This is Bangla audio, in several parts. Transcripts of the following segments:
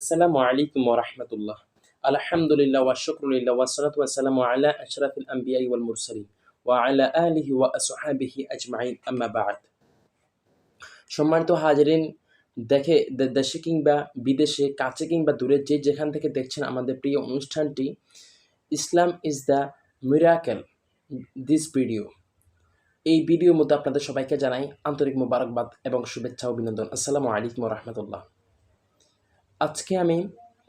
আসসালামু আলাইকুম ওয়া রাহমাতুল্লাহ। আলহামদুলিল্লাহ ওয়া শুকরুলিল্লাহ ওয়া সলাতু ওয়া সালামু আলা আশরাফিল আম্বিয়াই ওয়াল মুরসালিন ওয়া আলা আলিহি ওয়া আসহাবিহি আজমাইন আম্মা বা'দ। সম্মানিত হাজিরিন, দেশে কিংবা বিদেশে, কাছে কিংবা দূরে যে যেখান থেকে দেখছেন আমাদের প্রিয় অনুষ্ঠানটি Islam is the miracle this video. এই ভিডিওর মধ্যে আপনাদের সবাইকে জানাই আন্তরিক মোবারকবাদ এবং শুভেচ্ছা অভিনন্দন। আসসালামু আলাইকুম ওয়া রাহমাতুল্লাহ। আজকে আমি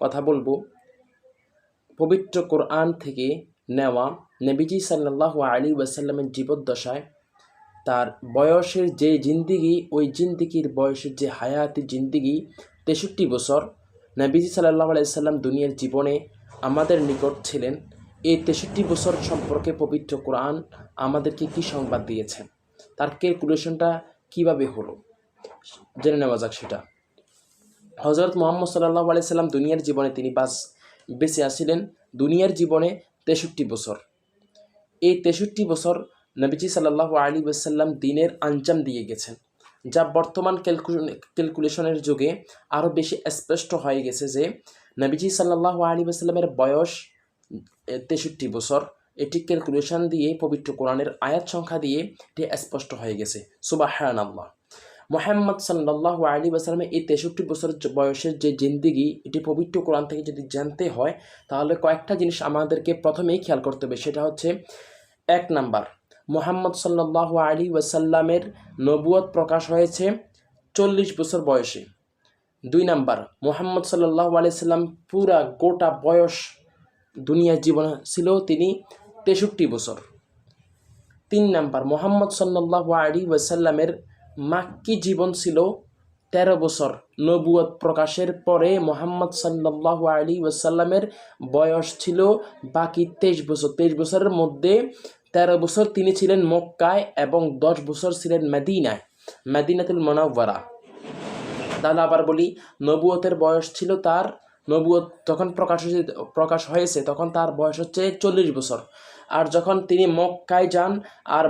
কথা বলবো পবিত্র কোরআন থেকে নেওয়া নবীজি সাল্লাল্লাহু আলাইহি ওয়াসাল্লামের জীবদ্দশায় তার বয়সের যে জিন্দিগি, ওই জিন্দিগির বয়সের যে হায়াতি জিন্দিগি ৬৩ বছর নবীজি সাল্লাল্লাহু আলাইহি ওয়াসাল্লাম দুনিয়ার জীবনে আমাদের নিকট ছিলেন। এই ৬৩ বছর সম্পর্কে পবিত্র কোরআন আমাদেরকে কী সংবাদ দিয়েছে, তার ক্যালকুলেশনটা কীভাবে হলো জেনে নেওয়া যাক সেটা। হযরত মুহাম্মদ সাল্লাল্লাহু আলাইহি সাল্লাম দুনিয়ার জীবনে তিনি বেঁচে আসছিলেন দুনিয়ার জীবনে ৬৩ বছর। এই ৬৩ বছর নবীজি সাল্লাল্লাহু আলাইহি ওয়াসাল্লাম দিনের আঞ্জাম দিয়ে গেছেন, যা বর্তমান ক্যালকুলেশনের যুগে আরও বেশি স্পষ্ট হয়ে গেছে যে নবীজি সাল্লাল্লাহু আলাইহি ওয়াসাল্লামের বয়স ৬৩ বছর। এটি ক্যালকুলেশন দিয়ে পবিত্র কোরআনের আয়াত সংখ্যা দিয়ে এটি স্পষ্ট হয়ে গেছে। সুবহানাল্লাহ। মুহাম্মদ সাল্লাল্লাহু আলাইহি ওয়াসাল্লামের এই ৬৩ বছর বয়সের যে জিন্দিগি, এটি পবিত্র কোরআন থেকে যদি জানতে হয় তাহলে কয়েকটা জিনিস আমাদেরকে প্রথমেই খেয়াল করতে হবে। সেটা হচ্ছে, ১ নাম্বার, মুহাম্মদ সাল্লাল্লাহু আলাইহি ওয়াসাল্লামের নবুয়ত প্রকাশ হয়েছে ৪০ বছর বয়সে। ২ নাম্বার, মুহাম্মদ সাল্লাল্লাহু আলাইহি সাল্লাম পুরা গোটা বয়স দুনিয়ার জীবন ছিল তিনি ৬৩ বছর। ৩ নাম্বার, মুহাম্মদ সাল্লাল্লাহু আলাইহি ওয়াসাল্লামের মাক্কি জীবন ছিল ১৩ বছর। নবুয়ত প্রকাশের পরে মুহাম্মদ সাল্লাল্লাহু আলাইহি ওয়াসাল্লামের বয়স ছিল বাকি ২৩ বছর। ২৩ বছরের মধ্যে ১৩ বছর তিনি ছিলেন মক্কায় এবং ১০ বছর ছিলেন মদিনাতুল মুনাওয়ারা। তাহলে আবার বলি, নবুয়তের বয়স ছিল তার, নবুয়ত যখন প্রকাশ হয়েছে তখন তার বয়স হচ্ছে ৪০ বছর। আর যখন তিনি মক্কায় যান, আর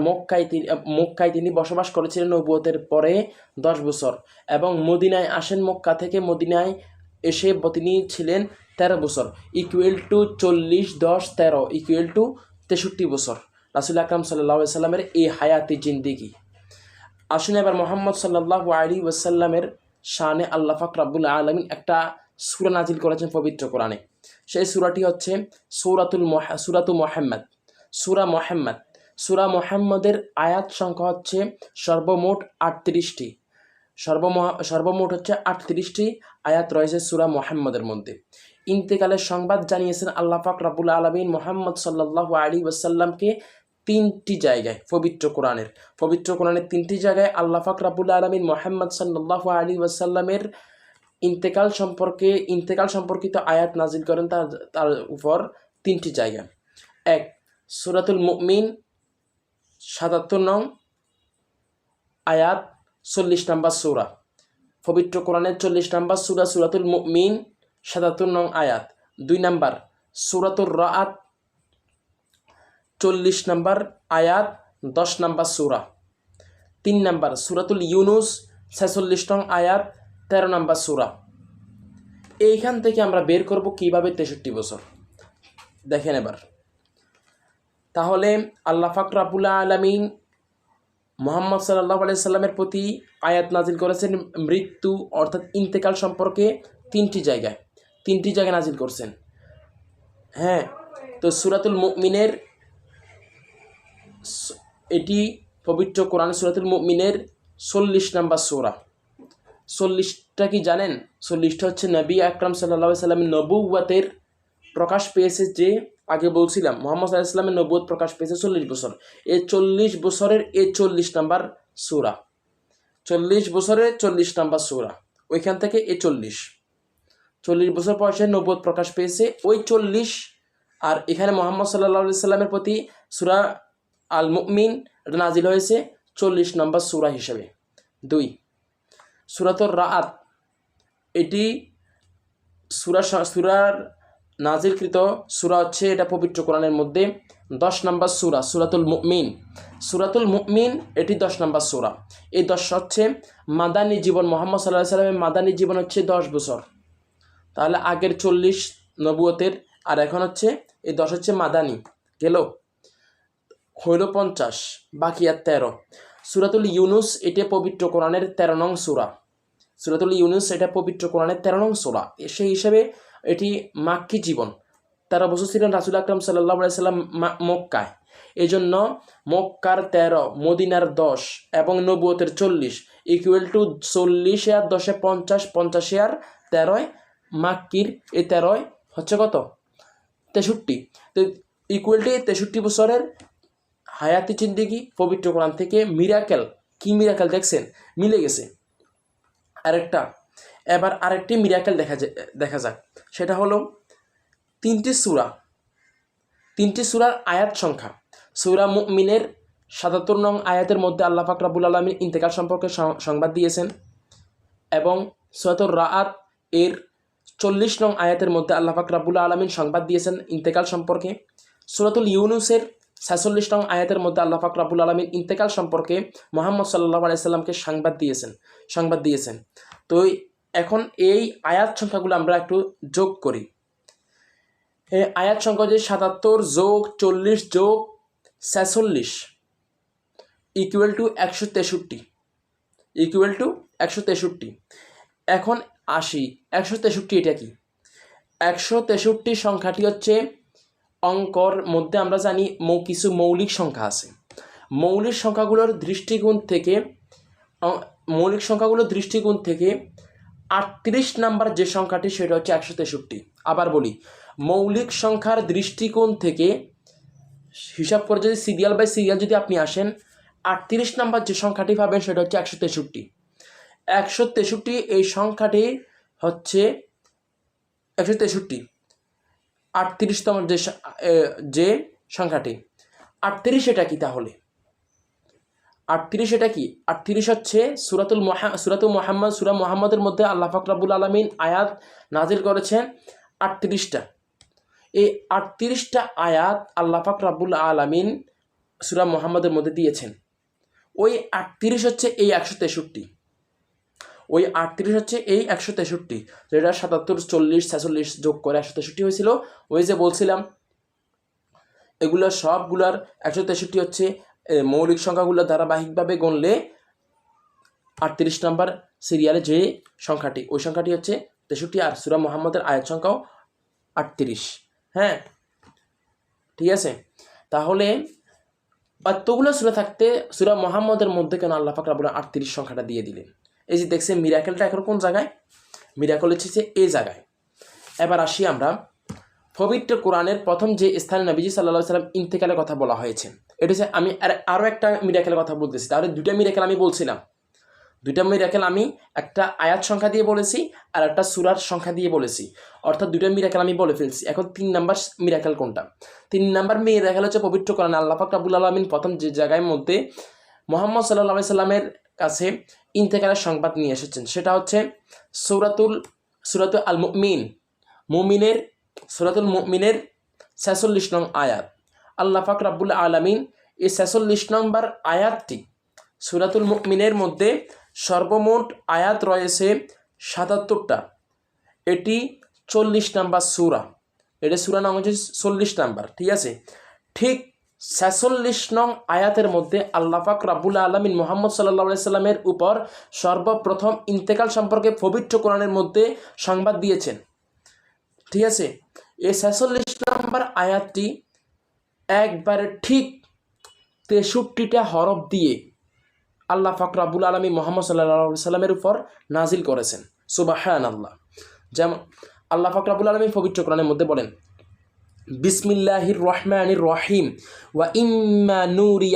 মক্কায় তিনি বসবাস করেছিলেন নবুয়তের পরে ১০ বছর, এবং মদিনায় আসেন, মক্কা থেকে মদিনায় এসে তিনি ছিলেন ১৩ বছর। ইকুয়াল টু ৪০ 10 13 ইকুয়াল টু ৬৩ বছর রাসূল আকরাম সাল্লাল্লাহু আলাইহি ওয়াসাল্লামের এই হায়াতি জিন্দিগি। আসুন এবার মুহাম্মদ সাল্লাল্লাহু আলাইহি ওয়াসাল্লামের শানে আল্লাহ পাক রব্বুল আলামিন একটা সূরা নাজিল করেছেন পবিত্র কোরআনে। সেই সূরাটি হচ্ছে সূরা মুহাম্মদের আয়াত সংখ্যা হচ্ছে সর্বমোট ৩৮টি। সর্বমোট হচ্ছে ৩৮টি আয়াত রয়েছে সূরা মুহাম্মদের মধ্যে। ইন্তেকালের সংবাদ জানিয়েছেন আল্লাহ পাক রব্বুল আলামিন মুহাম্মদ সাল্লাল্লাহু আলাইহি ওয়াসাল্লামকে ৩টি জায়গায়। পবিত্র কোরআনের ৩টি জায়গায় আল্লাহ পাক রব্বুল আলামিন মুহাম্মদ সাল্লাল্লাহু আলাইহি ওয়াসাল্লামের ইন্তেকাল সম্পর্কিত আয়াত নাজিল করেন তার উপর 3টি জায়গায়। ১, সূরাতুল মুমিন ৭৭ নং আয়াত ৪০ নম্বর সূরা। পবিত্র কোরআনের ৪০ নম্বর সূরা সূরাতুল মুমিন ৭৭ নং আয়াত। ২ নাম্বার, সূরাতুর রাআদ ৪০ নম্বর আয়াত ১০ নম্বর সূরা। ৩ নাম্বার, সূরাতুল ইউনুস ৪৬ নং আয়াত ১৩ নম্বর সূরা। এইখান থেকে আমরা বের করব কিভাবে ৬৩ বছর। দেখেন এবার, তাহলে আল্লাহ পাক রব্বুল আলামিন মুহাম্মদ সাল্লাল্লাহু আলাইহি সাল্লামের প্রতি আয়াত নাজিল করেছেন মৃত্যু অর্থাৎ ইন্তেকাল সম্পর্কে 3টি জায়গায় নাজিল করছেন। হ্যাঁ, তো সূরাতুল মুমিনের এটি পবিত্র কোরআন সূরাতুল মুমিনের ৪০ নম্বর সূরা। ৪০টা কি জানেন? ৪০টা হচ্ছে নবী আকরাম সাল্লাল্লাহু আলাইহি সাল্লামের নবুয়তের প্রকাশ পেয়েছে। যে আগে বলছিলাম মুহাম্মদ সাল্লাল্লাহু আলাইহি সাল্লামের নবুয়ত প্রকাশ পেয়েছে ৪০ বছর। এই ৪০ বছরের এই ৪০ নম্বর সূরা, ৪০ বছরের ৪০ নম্বর সূরা, ওইখান থেকে এই ৪০ বছর বয়সে নবুয়ত প্রকাশ পেয়েছে ওই ৪০। আর এখানে মুহাম্মদ সাল্লাল্লাহু আলাইহি সাল্লামের প্রতি সূরা আল মুমিন নাজিল হয়েছে ৪০ নম্বর সূরা হিসেবে। ২, সূরাতুর রাআদ, এটি সূরার নাজিলকৃত সূরা হচ্ছে, এটা পবিত্র কোরআনের মধ্যে 10 নম্বর সূরা সূরাতুল মুমিন এটি 10 নম্বর সূরা। এই 10 হচ্ছে মাদানী জীবন। মুহাম্মদ সাল্লাল্লাহু আলাইহি সাল্লামের মাদানী জীবন হচ্ছে 10 বছর। তাহলে আগের 40 নবুয়তের, আর এখন হচ্ছে এই 10 হচ্ছে মাদানী, গেল হইল 50, বাকি আর 13। সূরাতুল ইউনুস এটা পবিত্র কোরআনের 13 নং সূরা। সূরাতুল ইউনুস এটা পবিত্র কোরআনের 13 নং সূরা। সেই হিসেবে এটি মাক্কি জীবন। 13 বছর ছিলেন রাসূল আকরাম সাল্লাল্লাহু আলাইহি সাল্লাম মক্কায়। এই জন্য মক্কার 13, মদিনার 10 এবং নবুয়তের 40 ইকুয়াল টু 40 আর 10 50, 50 আর 13 মাক্কির, এই 13 হচ্ছে কত? 63। তো ইকুয়াল টু 63 বছরের হায়াতি জিন্দেগি পবিত্র কোরআন থেকে মিরাকেল। কি মিরাকেল দেখছেন? মিলে গেছে। এবার আরেকটি মিরাকেল দেখা যাক। সেটা হলো 3টি সূরার আয়াত সংখ্যা। সূরা মুমিনের 77 নং আয়াতের মধ্যে আল্লাহ পাক রব্বুল আলামিন ইন্তেকাল সম্পর্কে সংবাদ দিয়েছেন, এবং সূরাতুর রাআদ এর 40 নং আয়াতের মধ্যে আল্লাহ পাক রব্বুল আলামিন সংবাদ দিয়েছেন ইন্তেকাল সম্পর্কে। সূরাতুল ইউনুসের 46 নং আয়াতের মধ্যে আল্লাহ পাক রব্বুল আলামিন ইন্তেকাল সম্পর্কে মুহাম্মদ সাল্লাল্লাহু আলাইহি সাল্লামকে সংবাদ দিয়েছেন। তো এখন এই আয়াত সংখ্যাগুলো আমরা একটু যোগ করি। এই আয়াত সংখ্যা যে 77 যোগ 40 যোগ 46 ইকুয়াল টু 163। এখন আসি 163 এটা কি? 163 সংখ্যাটি হচ্ছে অঙ্কর মধ্যে আমরা জানি কিছু মৌলিক সংখ্যা আছে। মৌলিক সংখ্যাগুলোর দৃষ্টিকোণ থেকে 38 নাম্বার যে সংখ্যাটি সেটা হচ্ছে 163। আবার বলি, মৌলিক সংখ্যার দৃষ্টিকোণ থেকে হিসাব করে যদি সিরিয়াল বাই সিরিয়াল যদি আপনি আসেন, 38 নাম্বার যে সংখ্যাটি পাবেন সেটা হচ্ছে 163। 163 এই সংখ্যাটি হচ্ছে 163 38তম যে সংখ্যাটি। 38 এটা কি তাহলে? 38 এটা কি? 38 হচ্ছে সূরা মুহাম্মদের মধ্যে আল্লাহ পাক রব্বুল আলামিন আয়াত নাজিল করেছেন 38টা। এই 38টা আয়াত আল্লাহ পাক রব্বুল আলামিন সূরা মুহাম্মদের মধ্যে দিয়েছেন। ওই 38 হচ্ছে এই 163। ওই 38 হচ্ছে এই 163, যেটা 77, 40, 46 যোগ করে 163 হয়েছিল। ওই যে বলছিলাম এগুলো সবগুলার 163 হচ্ছে মৌলিক সংখ্যাগুলো ধারাবাহিকভাবে গণলে 38 নাম্বার সিরিয়ালে যে সংখ্যাটি, ওই সংখ্যাটি হচ্ছে 63। আর সূরা মুহাম্মদের আয়াত সংখ্যাও 38। হ্যাঁ, ঠিক আছে। তাহলে এতগুলো সূরা থাকতে সূরা মুহাম্মদের মধ্যে কেন আল্লাহ পাক রব্বুল 38 সংখ্যাটা দিয়ে দিলেন? এই যে দেখছেন মিরাকেলটা এখন কোন জায়গায়? মিরাকেল হচ্ছে এই জায়গায়। এবার আসি আমরা পবিত্র কোরআনের প্রথম যে স্থানে নবীজি সাল্লাল্লাহু আলাইহি সাল্লাম ইন্তেকালের কথা বলা হয়েছে, এটা হচ্ছে আমি আরও একটা মিরাকেলের কথা বলতেছি। তাহলে দুইটা মিরাকেল আমি বলছিলাম। দুইটা মিরাকেল আমি একটা আয়াত সংখ্যা দিয়ে বলেছি আর একটা সূরার সংখ্যা দিয়ে বলেছি, অর্থাৎ দুইটা মিরাকেল আমি বলে ফেলছি। এখন 3 নাম্বার মিরাকেল কোনটা? 3 নাম্বার মিরাকেল হচ্ছে পবিত্র কোরআনে আল্লাহ পাক রব্বুল আলামিন প্রথম যে জায়গায় মধ্যে মুহাম্মদ সাল্লাল্লাহু আলাইহি সাল্লামের কাছে ইন্তেকালের সংবাদ নিয়ে এসেছেন, সেটা হচ্ছে সূরাতুল আল মুমিনের সূরাতুল মুমিনের 46 নং আয়াত। আল্লাহ পাক রব্বুল আলামিন এই 46 নম্বর আয়াতটি, সূরাতুল মুমিনের মধ্যে সর্বমোট আয়াত রয়েছে 77টা। এটি 40 নাম্বার সূরা। এটা সূরা নাম হচ্ছে 40 নাম্বার, ঠিক আছে। ঠিক 46 নং আয়াতের মধ্যে আল্লাহ পাক রব্বুল আলামিন মুহাম্মদ সাল্লাল্লাহু আলাইহি সাল্লামের উপর সর্বপ্রথম ইন্তেকাল সম্পর্কে পবিত্র কোরআনের মধ্যে সংবাদ দিয়েছেন, ঠিক আছে। এই 46 নম্বর আয়াতটি একবারে ঠিক 63টা হরফ দিয়ে আল্লাহ পাক রব্বুল আলামিন মুহাম্মদ সাল্লাল্লাহু আলাইহি সাল্লামের উপর নাজিল করেছেন। সুবহানাল্লাহ। যেমন আল্লাহ পাক রব্বুল আলামিন পবিত্র কোরআনের মধ্যে বলেন, বিসমিল্লাহির রহমানির রহিম ওয়া ইম্মা নুরিয়া